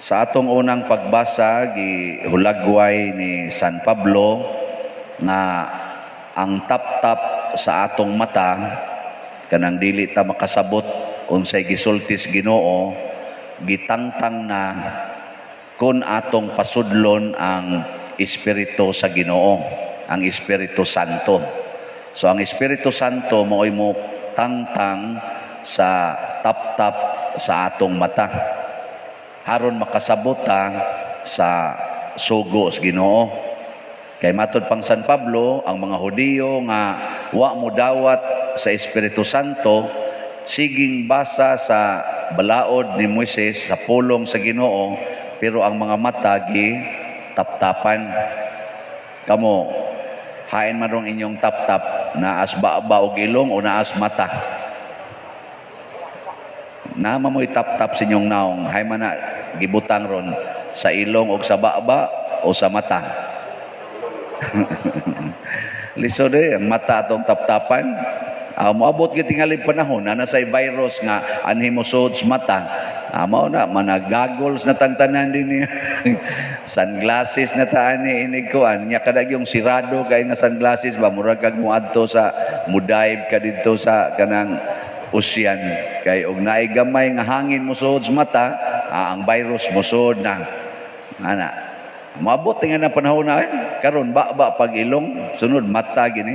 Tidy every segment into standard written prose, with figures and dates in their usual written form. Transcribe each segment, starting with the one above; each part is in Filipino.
Sa atong unang pagbasa, gihulagway ni San Pablo nga ang taptap sa atong mata kanang dili ta makasabot unsay gisultis Ginoo, gitangtang na kun atong pasudlon ang Espiritu sa Ginoo, ang Espiritu Santo. So ang Espiritu Santo mo'y mo tangtang sa taptap sa atong mata haron makasabot sa sugo sa Ginoo. Kay matud pang San Pablo, ang mga Hudiyo nga wa mo dawat sa Espiritu Santo, siging basa sa balaod ni Moises sa pulong sa Ginoo, pero ang mga mata gi taptapan. Kamo hain man rong inyong taptap, naas ba og ilong o naas mata? Nama mo'y tap-tap sa inyong naong, hay man na gibutang ron sa ilong o sa baba o sa mata. Lisod ang mata atong tap-tapan. Moabot gitingali panahon na nasay virus nga anhi mo sud sa mata. Mao na managagols na tangtanan din niya. Sunglasses na taan ni inig ko anya kadag yung sirado kay nga sunglasses ba murag kag moadto sa mudive ka didto sa kanang ocean kay og naay gamay nga hangin musod sa mata, ang virus musod na ana maabot nga na panahon na karon ba pag ilong sunod mata gini.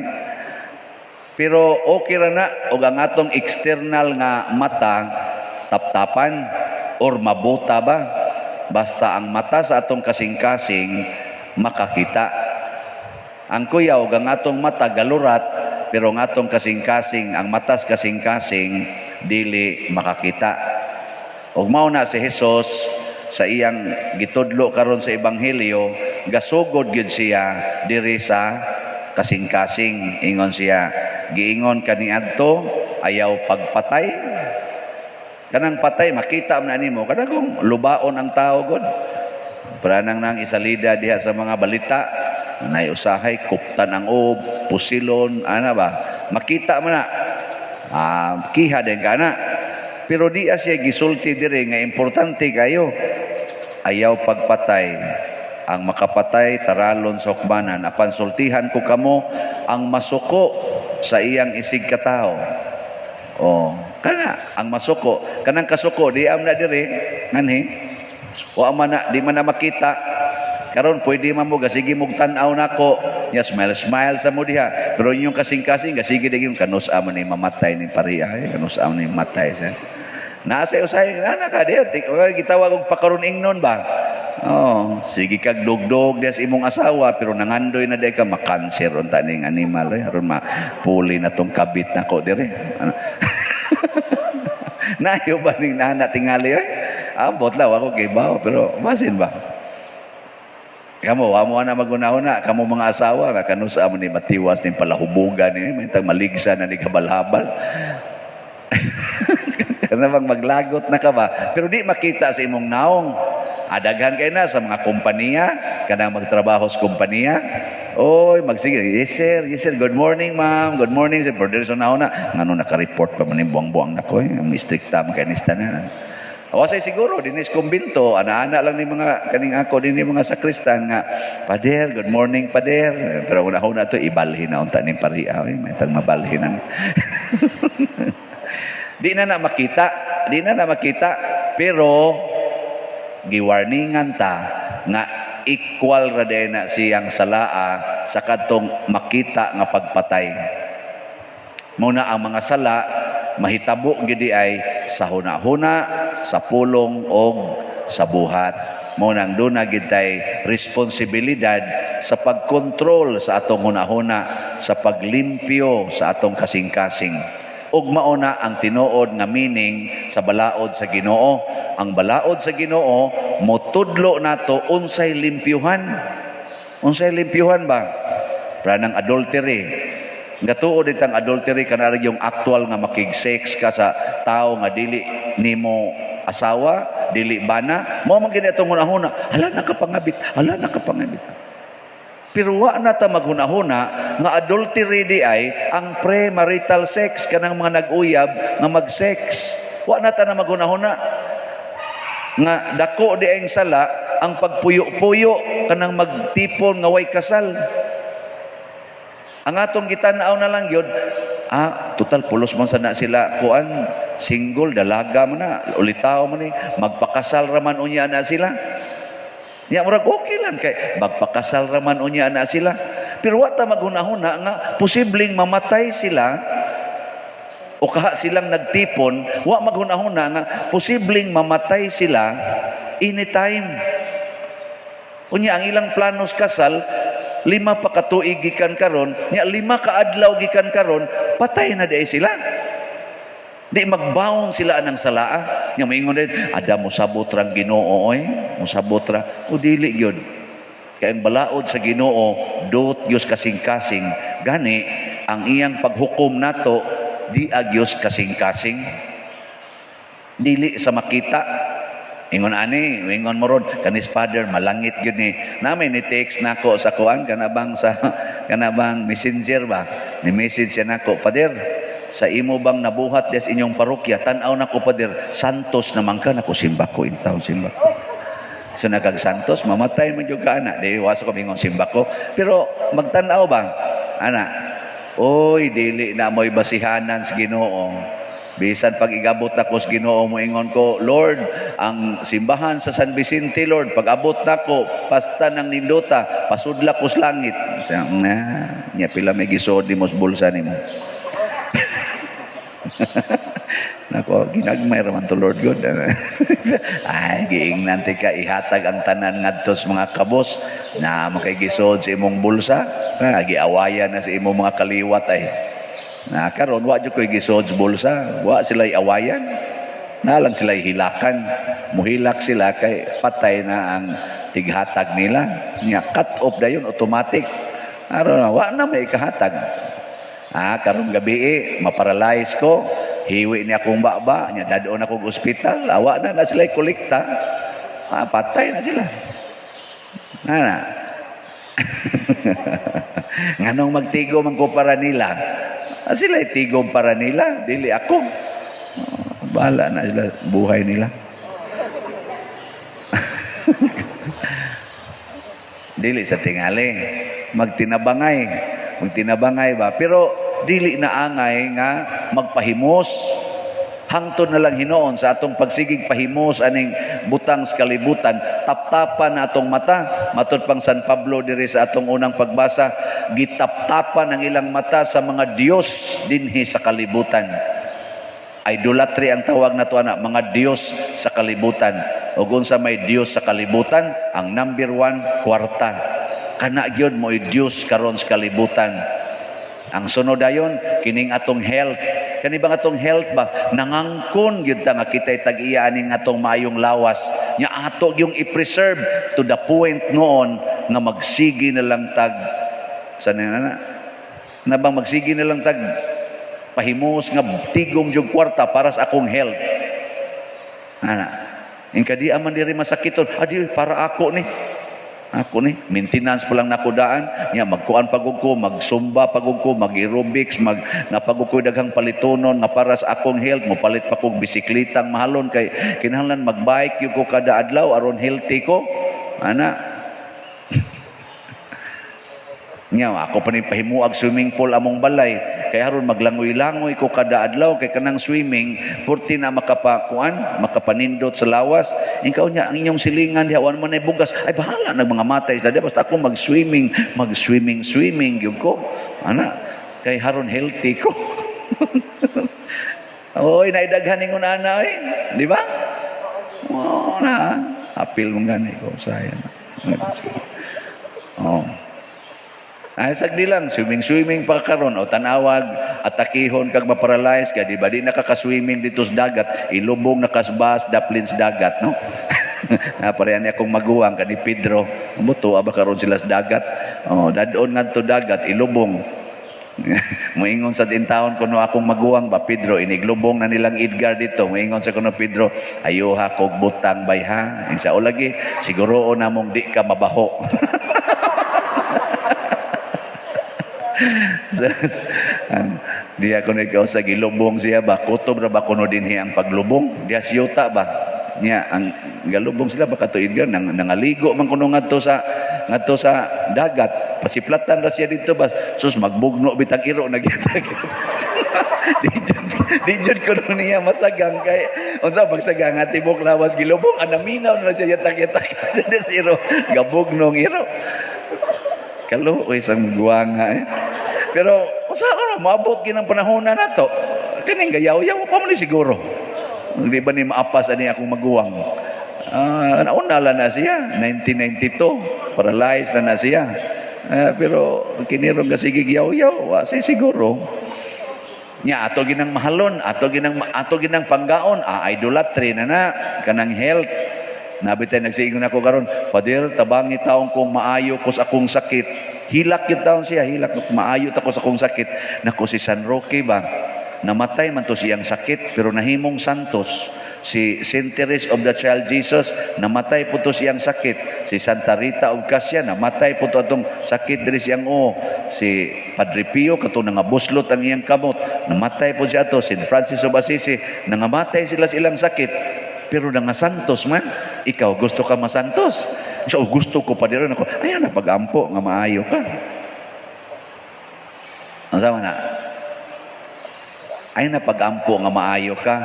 Pero okay ra na og ang atong external nga mata taptapan or mabuta ba basta ang mata sa atong kasing-kasing makakita. Ang kuya og ang atong mata galurat pero ang atong kasing-kasing, ang matas kasing-kasing, dili makakita. Ug mao na si Jesus sa iyang gitudlo karon sa Ebanghelyo, gasugod gyud siya diri sa kasing-kasing. Ingon siya, giingon kaniadto ayaw pagpatay. Kanang patay makita man nimo, kanang lubaon ang tao gud. Pranang nang isalida diha sa mga balita, nay usahay kuptan ang ub, pusilon, ana ba? Makita man na. Kiha din ka na. Pero di siya gisulti dire nga importante kayo. Ayaw pagpatay. Ang makapatay taralon sa hukmanan. Apan sultihan ko kamo ang masuko sa iyang isig katao. Kana ang masuko, kanang kasuko di am na dire nganhi. Wa man na di man na makita. Karon pwede man mo gasige mog tan-aw nako, nya smile sa mo diha. Pero inyong kasing-kasing gasige diging kanus amo ni mamatay ni pariya, kanus amo ni matay sa. Nasa usay na ka diha, gitawag og pakaron ingnon ba? Sige kag dugdog des imong asawa pero nangandoy na day ka makanser unta ning animal aron mapuli na tong kabit nako dire. Nayo ba ning nana tingali abot law ako kay bawo pero masin ba? Kamu, amo na magunahuna, kamu mga asawa, kanusa mo ni matiwas ni palahubugan ni, may maligsa na ni kabalhabal. Kana bang maglagot na ka ba? Pero di makita sa imong naong. Adaghan kayo na sa mga kompanya, kanang magtrabaho sa kompanya. Oy, magsige, yes sir, good morning ma'am, good morning sir. Pero dito sa nauna, ngano naka-report pa man yung buwang-buwang na ko, ang istrikta makanista na. Awasay siguro dinis kumbinto ana-ana lang ni mga kaning ako dinhi mga sakristan nga pader good morning pader pero una-una to ibalhin na unta ni pariya may tang mabalhinan. Di na makita pero giwarningan ta nga equal ra day na siyang salaa sa kadtong makita nga pagpatay. Muna ang mga sala mahitabo gidi ay sa hunahuna, sa pulong og sa buhat. Mo nang duna gitay responsibilidad sa pagkontrol sa atong hunahuna, sa paglimpyo sa atong kasing-kasing. Ug mao na ang tinuod nga meaning sa balaod sa Ginoo. Ang balaod sa Ginoo motudlo nato unsay limpyuhan. Unsay limpyuhan ba? Pranang adultery. Gatuod itang adultery kanarag yung actual nga makig-sex ka sa tao nga dili nimo asawa, dili bana, mo man gini atong hunahuna, hala nakapangabit. Pero wa na ta maghunahuna nga adultery di ay ang premarital sex kanang mga nag-uyab nga mag-sex. Wa na ta na maghunahuna. nga dako di ang sala ang pagpuyo-puyo kanang magtipon nga way kasal. Ang atong gitanaw na lang yun, total pulos man sana sila kuan, single, dalaga man na, ulitaw man ni, magpakasal raman unya na sila. Nya murag okay lang kay magpakasal raman unya na sila. Pero wata maghunahuna nga posibleng mamatay sila o kaha silang nagtipon, wa maghunahuna nga posibleng mamatay sila anytime. Unya ang ilang planos kasal 5 pa ka tuig gikan karon, nya 5 ka adlaw gikan karon, patay na di sila. Di magbaong sila anang salaa. Nya moingon din, ada mo sabot rang Ginoo oy, mo sabot ra. O dili gyud. Kay ang balaod sa Ginoo, dot Dios kasing-kasing. Gani ang iyang paghukom nato di agyos kasing-kasing. Dili sa makita. Ingon ani, ingon mo ron, kanis father, malangit yun ni. Namin ni text nako sa kuan, kanabang messenger ba? Ni message siya nako, Father, sa imo bang nabuhat des inyong parokya, tanaw nako Father, santos naman ka, nako simba ko, intaw simba ko. So nakag santos, mamatay man yung ka anak, di waso ko mingon simba ko. Pero magtanaw ba? Anak, oy, dili na mo'y basihanan sa Ginoo. Bisan pag igabot na ko sa Ginoo mo ingon ko, Lord, ang simbahan sa San Vicente, Lord, pag abot na ko, pasta ng nindota, pasudla ko sa langit. Nya pila may gisod di mo sa bulsa ni mo. Nako, ginagmay raman to Lord God. Ay, giingnan ti ka ihatag ang tanan ngadto sa mga kabos na makaigisod sa imong bulsa. Giawayan na sa imong mga kaliwat ay. Na karon wa jud koy gisod sa bulsa, wa sila awayan. Na lang sila hilakan. Muhilak sila kay patay na ang tighatag nila. Nya cut off dayon automatic. Aron wa na may kahatag. Karong gabi maparalyze ko, hiwi ni akong baba, nya dadon ako sa ospital, awa na sila kolekta. Patay na sila. Ana. Nganong magtigo man ko para nila? Sila itigom para nila, dili ako. Bahala na sila buhay nila. Dili sa tingali, magtinabangay ba? Pero dili na angay nga magpahimos. Hangtod na lang hinoon sa atong pagsigig pahimos aning butang sa kalibutan, taptapan na atong mata. Matod pang San Pablo diri sa atong unang pagbasa, gitaptapan ang ilang mata sa mga Diyos dinhi sa kalibutan. Idolatry ang tawag nato ana, mga Diyos sa kalibutan. Ug unsa may Diyos sa kalibutan, ang number 1 kwarta. Kana gyud mo Diyos karon sa kalibutan. Ang sunod dayon kining atong health. Kani bang atong health ba nangangkon gyud ta nga kitay tag-iya aning atong maayong lawas. Nya ato yung i-preserve to the point noon nga magsigi na lang tag na bang magsigi na lang tag pahimos nga tigom jud kwarta para sa akong health. In kadi man diri masakiton, adi para ako ni. Ako ni, maintenance pa lang nakudaan, nya magkuan pagug ko, magsumba pagug ko, mag-aerobics, napagug ko daghang palitonon nga para sa akong health, mo palit pa kog bisiklitang mahalon kay kinahanglan magbike yung ko kada adlaw aron healthy ko. Nya ako pa ni pahimuag swimming pool among balay kay aron maglangoy-langoy ko kada adlaw kay kanang swimming purti na makapanindot sa lawas. Ikaw nya ang inyong silingan diha wan man ay bugas ay bahala nag mga matay sa basta ako mag-swimming gyud ko kay haron healthy ko. Oy naidaghan ingon ana di ba? Apil mong gani ko saya. Sagdi lang, swimming pa karon o tanawag, atakihon kag maparalyze ka, di ba? Di nakaka-swimming dito sa dagat, ilubong nakasbas, daplin sa dagat, no? Parehan niya akong maguwang, kani Pedro, muto, aba karon sila sa dagat, dadon nga to dagat, ilubong. Moingon sa tintaon kuno akong maguwang ba, Pedro, iniglubong na nilang Edgar dito, moingon sa kuno Pedro, ayuha kog butang bay ha, sa ulagi, siguro o namong di ka mabaho. Di ako na ikaw sa gilubong siya ba, kutob ra ba kuno dinhi ang paglubong? Diya siyota ba? Nya ang galubong sila baka tuig nang nangaligo man kuno ngadto sa dagat. Pasiplatan ra siya dito ba. Sus magbugno bitang iro nagyatag. Di jud kuno niya masagang kay unsa magsagang nga tibok lawas gilubong anaminaw na siya yatak-yatak. Jadi siro gabugno iro. Kalo isang guwanga Pero unsa ka maabot ginang panahon na nato. Kaning gayaw-yaw pa man siguro. Di ba ni maapas ani akong maguwang? Naunala na siya, 1992, paralyzed na siya. Pero kinirong kasigig yaw-yaw, siguro. Nya ato ginang mahalon, ato ginang panggaon, idolatry na kanang health. Nabitay nagsiingon ako karon, Pader, tabangi taong kung maayo ko sa akong sakit. Hilak yung taon siya, hilak maayo ta ko sa akong sakit. Nako si San Roque ba? Namatay man to siyang sakit pero nahimong santos. Si Saint Teresa of the Child Jesus namatay po to siyang sakit. Si Santa Rita of Casia namatay po to atong sakit diri siyang Si Padre Pio kato nangabuslot ang iyang kamot namatay po siya to. Si Francis of Assisi nangamatay sila silang sakit pero nangasantos man. Ikaw gusto ka masantos? So gusto ko pa diri nako ayan na pag-ampo nga maayo ka. Ang sama na ay na pag-ampo nga maayo ka,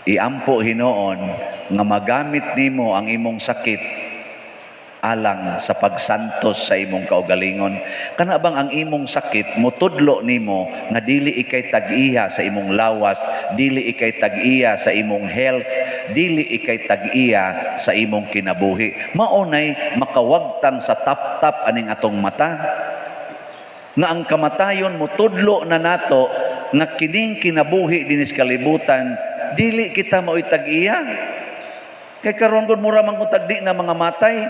iampo hinoon nga magamit nimo ang imong sakit alang sa pagsantos sa imong kaugalingon. Kana bang ang imong sakit mutudlo nimo nga dili ikay tag-iya sa imong lawas, dili ikay tag-iya sa imong health, dili ikay tag-iya sa imong kinabuhi. Maunay makawagtang sa tap-tap aning atong mata nga ang kamatayon mutudlo na nato nga kining kinabuhi dinis kalibutan dili kita mao'y tag-iya kay karon gud mura man kung tagdi na mga matay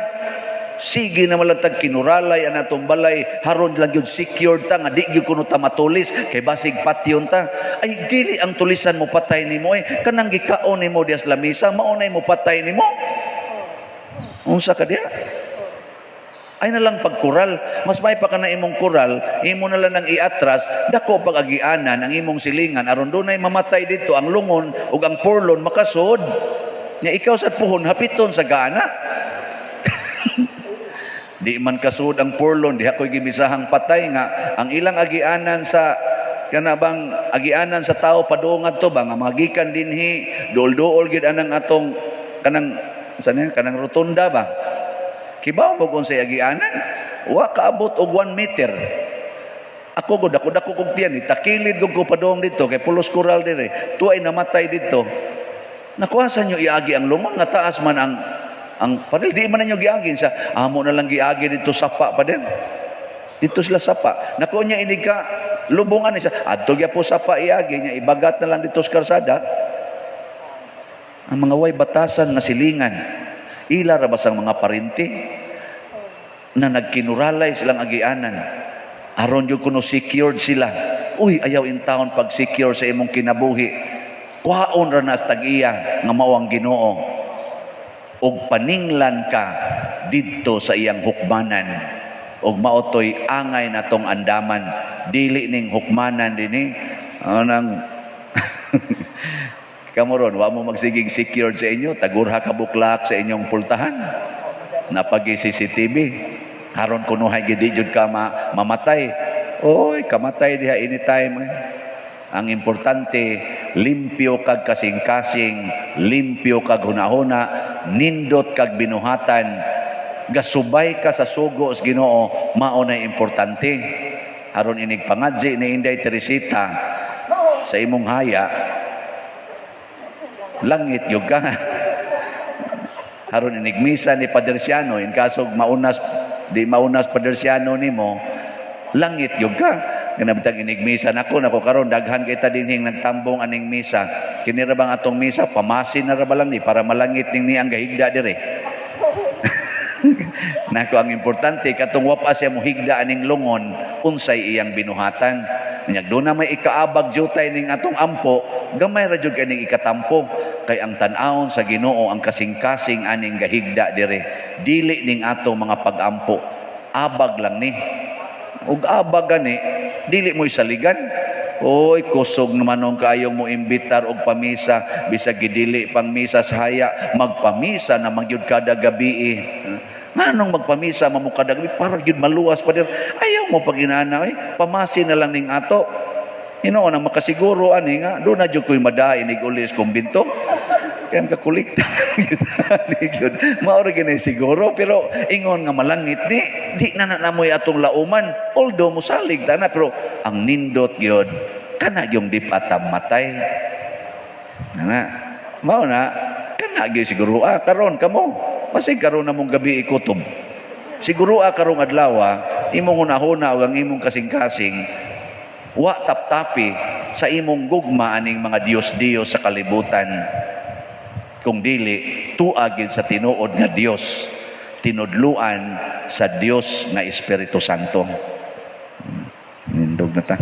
sige na malatag kinuralay ang atong balay haron lang gyud secured ta nga di gyud kuno ta matulis kay basig patyon ta ay dili ang tulisan mo patay nimo kanang gikaon nimo dias lamisa maunay mo patay nimo unsa ka diha ay na lang pagkural. Mas may pa ka na imong kural, imo na lang nang iatras, dako pag-agianan ang imong silingan, aron dunay mamatay dito, ang lungon ug ang purlon makasud. Nya ikaw sa puhon, hapiton sa gana. Di man kasud ang purlon, di ako'y gibisahang patay nga, ang ilang agianan sa kanabang agianan sa tao padungad to ba nga magikan dinhi duol-duol gid anang atong kanang kanang rotunda ba. Kibaw mo kung sa agianan, wa kaabot og 1 meter. Ako gud ako kog tiyan, takilid gud ko padong dito kay pulos coral dire. Tuay namatay dito. Nakuha nyo iagi ang lumon nga taas man ang paril di man ninyo giagi sa amo na lang giagi dito sapa pa din. Dito sila sapa. Nakuha niya inig ka lubungan ni sa adto gyud po sapa iagi niya ibagat na lang dito sa karsada. Ang mga way batasan nga silingan. Ila ra basang mga parinti na nagkinuralay silang agianan aron yung kuno secured sila. Uy, ayaw in taon pag secure sa imong kinabuhi kuhaon ra na sa tag-iya nga mao ang Ginoo og paninglan ka didto sa iyang hukmanan og maotoy angay natong andaman dili ning hukmanan dinhi anang kamoron, wa mo magsiging secured sa inyo, tagurha ka buklak sa inyong pultahan. Napagi CCTV. Haron kunuhay gidi jud ka mamatay. Oy, kamatay diha anytime. Ang importante, limpyo kag kasing-kasing, limpyo kag hunahuna, nindot kag binuhatan, gasubay ka sa sugo sa Ginoo, mao nay importante. Haron inig pangadji ni Inday Teresita sa imong haya, langit yung ka. Haron inigmisa ni Padersiano in kasog di maunas Padersiano nimo langit yung ka. Ganabitang inigmisa nako karon daghan kita dinhing nagtambong aning misa. Kinira bang atong misa pamasin na ra ba lang ni para malangit ning ni ang gahigda dire. Nako ang importante katong wapa siya mo higda aning lungon unsay iyang binuhatan. Nyag do na may ikaabag jutay ning atong ampo, gamay ra jud kaning ikatampo kay ang tan-awon sa Ginoo ang kasing-kasing aning gahigda dire. Dili ning atong mga pag-ampo. Abag lang ni. Ug abag gani dili mo isaligan. Oy, kusog naman nung kayong mo imbitar og pamisa, bisag gidili pang misa sa haya, magpamisa na magyud kada gabi. Nganong magpamisa mamu kada gabi para gyud maluwas pa dir. Ayaw mo pag inana, pamasi na lang ning ato. Hinoon ang makasiguro ani nga do na jud koy madain ig ulis kumbinto. Kaya kakulikta. Maura gini siguro, pero ingon nga malangit, di na namoy atong lauman. Although musalig na, pero ang nindot yun, kana yung di patay. Mao na, kana yung siguro, karon kamo, masig karon na mong gabi ikutob. Siguro karong adlaw, imong hunahuna o ang imong kasing-kasing, wa taptapi sa imong gugma aning mga Diyos-Diyos sa kalibutan. Kung dili tuagid sa tinuod nga Dios, tinudluan sa Dios nga Espiritu Santo. Nindog na ta.